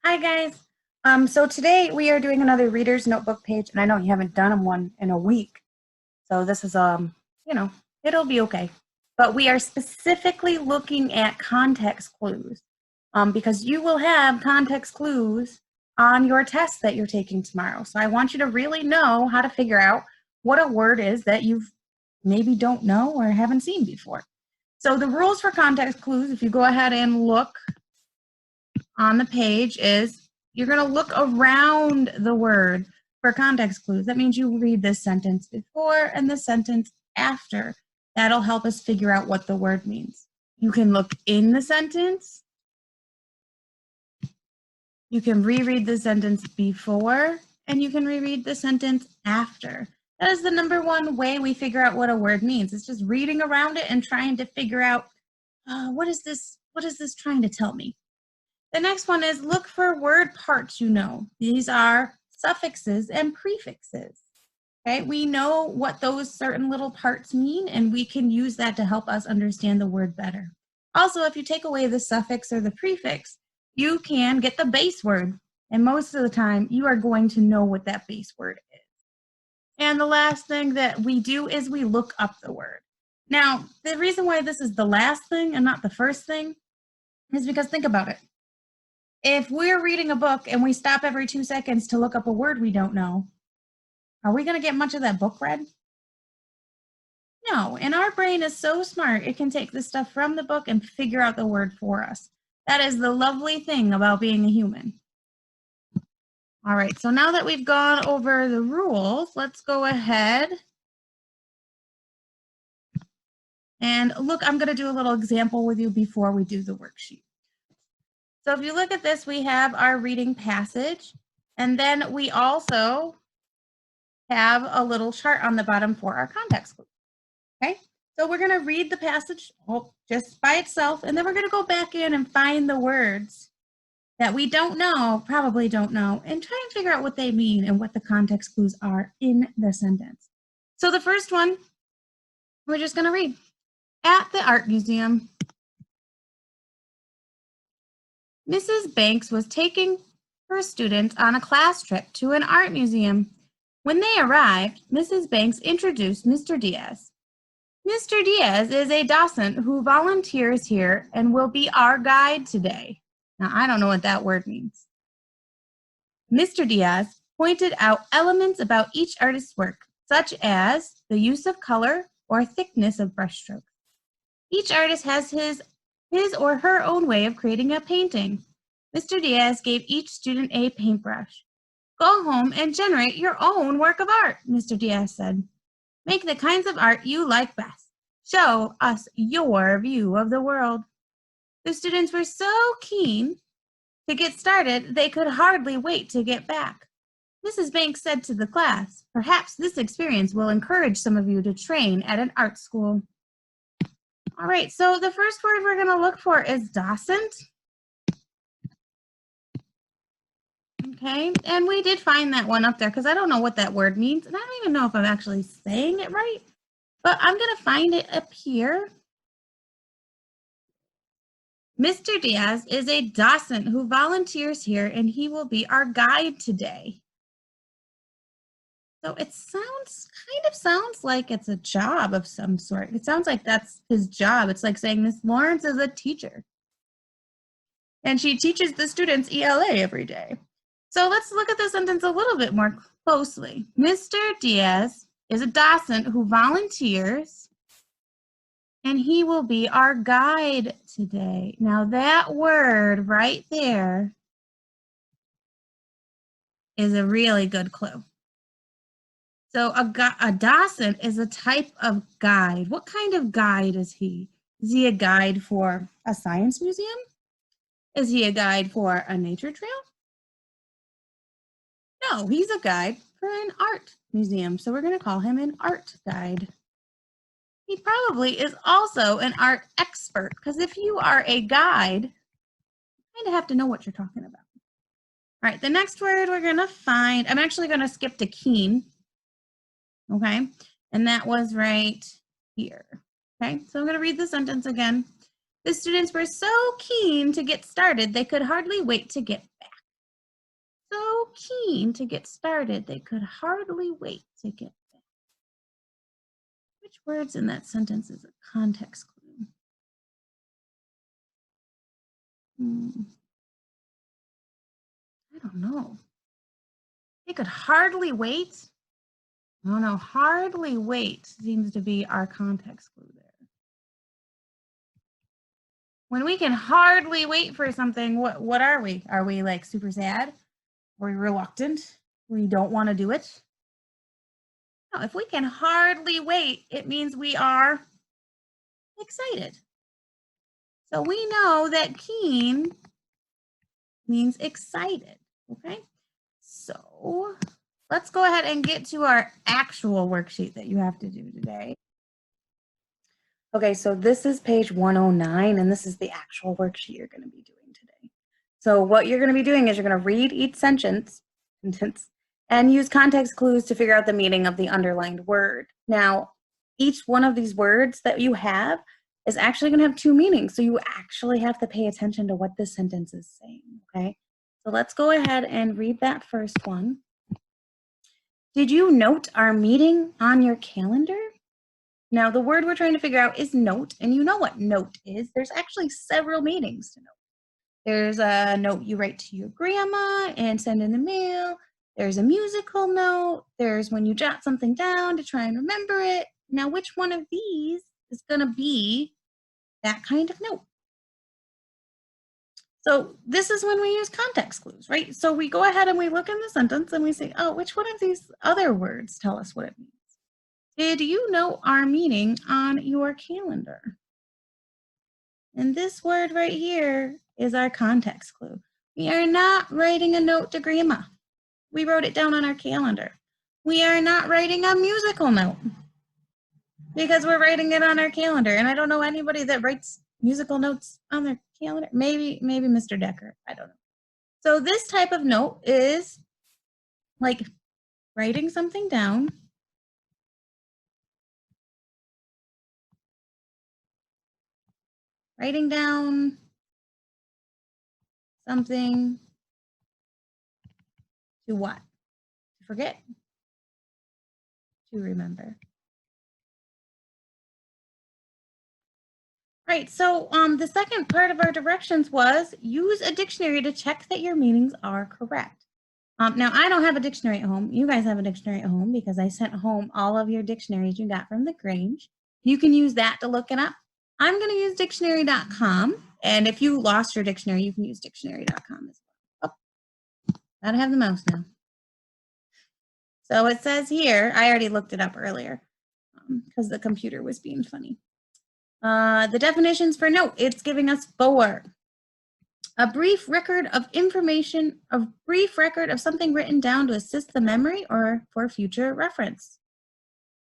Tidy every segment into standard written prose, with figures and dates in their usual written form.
Hi guys. So today we are doing another reader's notebook page, and I know you haven't done one in a week. So this is you know, it'll be okay. But we are specifically looking at context clues. Because you will have context clues on your test that you're taking tomorrow. So I want you to really know how to figure out what a word is that you've maybe don't know or haven't seen before. So the rules for context clues, if you go ahead and look on the page, is you're going to look around the word for context clues. That means you read this sentence before and the sentence after. That'll help us figure out what the word means. You can look in the sentence. You can reread the sentence before, and you can reread the sentence after. That is the #1 way we figure out what a word means. It's just reading around it and trying to figure out what is this trying to tell me? The next one is look for word parts you know. These are suffixes and prefixes. Okay, we know what those certain little parts mean, and we can use that to help us understand the word better. Also, if you take away the suffix or the prefix, you can get the base word, and most of the time you are going to know what that base word is. And the last thing that we do is we look up the word. Now, the reason why this is the last thing and not the first thing is because think about it. If we're reading a book and we stop every 2 seconds to look up a word we don't know, are we going to get much of that book read? No, and our brain is so smart, it can take the stuff from the book and figure out the word for us. That is the lovely thing about being a human. All right, so now that we've gone over the rules, let's go ahead and look. I'm going to do a little example with you before we do the worksheet. So if you look at this, we have our reading passage, and then we also have a little chart on the bottom for our context clue. Okay, so we're going to read the passage just by itself, and then we're going to go back in and find the words that we don't know, probably don't know, and try and figure out what they mean and what the context clues are in the sentence. So the first one, we're just going to read. At the art museum, Mrs. Banks was taking her students on a class trip to an art museum. When they arrived, Mrs. Banks introduced Mr. Diaz. Mr. Diaz is a docent who volunteers here and will be our guide today. Now, I don't know what that word means. Mr. Diaz pointed out elements about each artist's work, such as the use of color or thickness of brushstrokes. Each artist has his or her own way of creating a painting. Mr. Diaz gave each student a paintbrush. Go home and generate your own work of art, Mr. Diaz said. Make the kinds of art you like best. Show us your view of the world. The students were so keen to get started, they could hardly wait to get back. Mrs. Banks said to the class, perhaps this experience will encourage some of you to train at an art school. All right, so the first word we're going to look for is docent. Okay, and we did find that one up there because I don't know what that word means, and I don't even know if I'm actually saying it right, but I'm going to find it up here. Mr. Diaz is a docent who volunteers here, and he will be our guide today. So it kind of sounds like it's a job of some sort. It sounds like that's his job. It's like saying Miss Lawrence is a teacher, and she teaches the students ELA every day. So let's look at the sentence a little bit more closely. Mr. Diaz is a docent who volunteers, and he will be our guide today. Now that word right there is a really good clue. So a docent is a type of guide. What kind of guide is he? Is he a guide for a science museum? Is he a guide for a nature trail? No, he's a guide for an art museum. So we're going to call him an art guide. He probably is also an art expert, because if you are a guide, you kind of have to know what you're talking about. All right, the next word we're going to find, I'm actually going to skip to keen. Okay, and that was right here. Okay, so I'm going to read the sentence again. The students were so keen to get started, they could hardly wait to get back. keen to get started they could hardly wait to get back. Which words in that sentence is a context clue? I don't know. They could hardly wait. No, hardly wait seems to be our context clue there. When we can hardly wait for something, what are we? Are we like super sad? Are we reluctant? We don't want to do it? No, if we can hardly wait, it means we are excited. So we know that keen means excited, okay? So let's go ahead and get to our actual worksheet that you have to do today. Okay, so this is page 109, and this is the actual worksheet you're going to be doing today. So what you're going to be doing is you're going to read each sentence and use context clues to figure out the meaning of the underlined word. Now, each one of these words that you have is actually going to have two meanings, so you actually have to pay attention to what this sentence is saying, okay? So let's go ahead and read that first one. Did you note our meeting on your calendar? Now, the word we're trying to figure out is note, and you know what note is. There's actually several meanings to note. There's a note you write to your grandma and send in the mail. There's a musical note. There's when you jot something down to try and remember it. Now, which one of these is going to be that kind of note? So this is when we use context clues, right? So we go ahead and we look in the sentence and we say, oh, which one of these other words tell us what it means? Did you note our meeting on your calendar? And this word right here is our context clue. We are not writing a note to grandma. We wrote it down on our calendar. We are not writing a musical note because we're writing it on our calendar. And I don't know anybody that writes musical notes on their calendar. Maybe Mr. Decker. I don't know. So this type of note is like writing something down. Writing down something to what? To forget? To remember. Right, so the second part of our directions was use a dictionary to check that your meanings are correct. Now, I don't have a dictionary at home. You guys have a dictionary at home because I sent home all of your dictionaries you got from the Grange. You can use that to look it up. I'm going to use dictionary.com. And if you lost your dictionary, you can use dictionary.com as well. Oh, gotta have the mouse now. So it says here, I already looked it up earlier because the computer was being funny. The definitions for note, it's giving us 4. A brief record of information, a brief record of something written down to assist the memory or for future reference.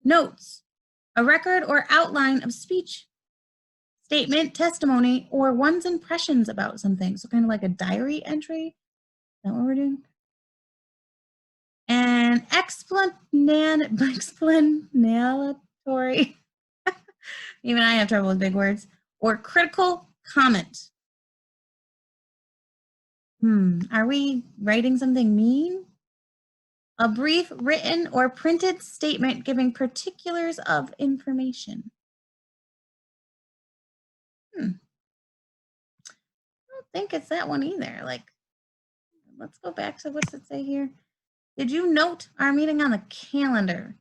Notes, a record or outline of speech, statement, testimony, or one's impressions about something. So kind of like a diary entry. Is that what we're doing? And explanatory, even I have trouble with big words, or critical comment. Are we writing something mean? A brief written or printed statement giving particulars of information. I don't think it's that one either. Like, let's go back to what's it say here? Did you note our meeting on the calendar?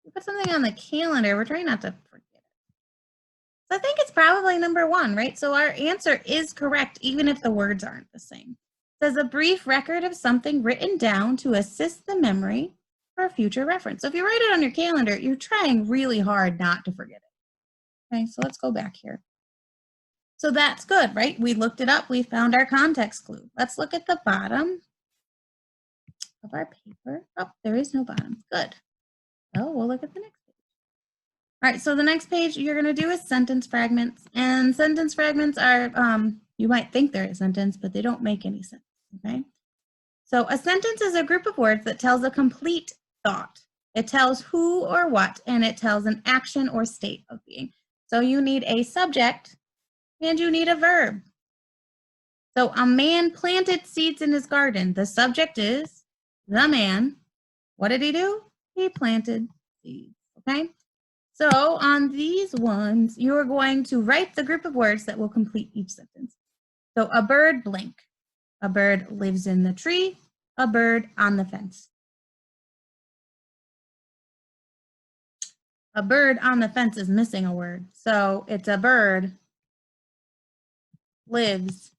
We put something on the calendar. We're trying not to forget it. So I think it's probably number 1, right? So our answer is correct, even if the words aren't the same. It says a brief record of something written down to assist the memory for future reference. So if you write it on your calendar, you're trying really hard not to forget it. Okay, so let's go back here. So that's good, right? We looked it up. We found our context clue. Let's look at the bottom of our paper. Oh, there is no bottom. Good. Oh, we'll look at the next page. All right, so the next page you're going to do is sentence fragments. And sentence fragments are, you might think they're a sentence, but they don't make any sense, okay? So a sentence is a group of words that tells a complete thought. It tells who or what, and it tells an action or state of being. So you need a subject and you need a verb. So a man planted seeds in his garden. The subject is the man. What did he do? He planted seeds, okay? So on these ones, you are going to write the group of words that will complete each sentence. So a bird blank. A bird lives in the tree. A bird on the fence. A bird on the fence is missing a word. So it's a bird lives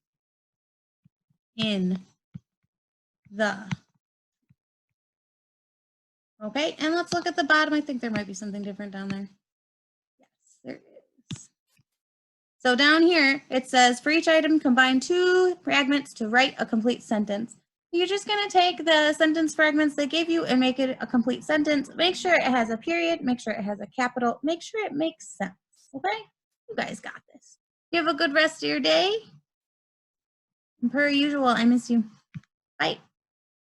in the. Okay, and let's look at the bottom. I think there might be something different down there. Yes, there is. So down here, it says for each item, combine 2 fragments to write a complete sentence. You're just going to take the sentence fragments they gave you and make it a complete sentence. Make sure it has a period. Make sure it has a capital. Make sure it makes sense. Okay? You guys got this. You have a good rest of your day. And per usual, I miss you. Bye.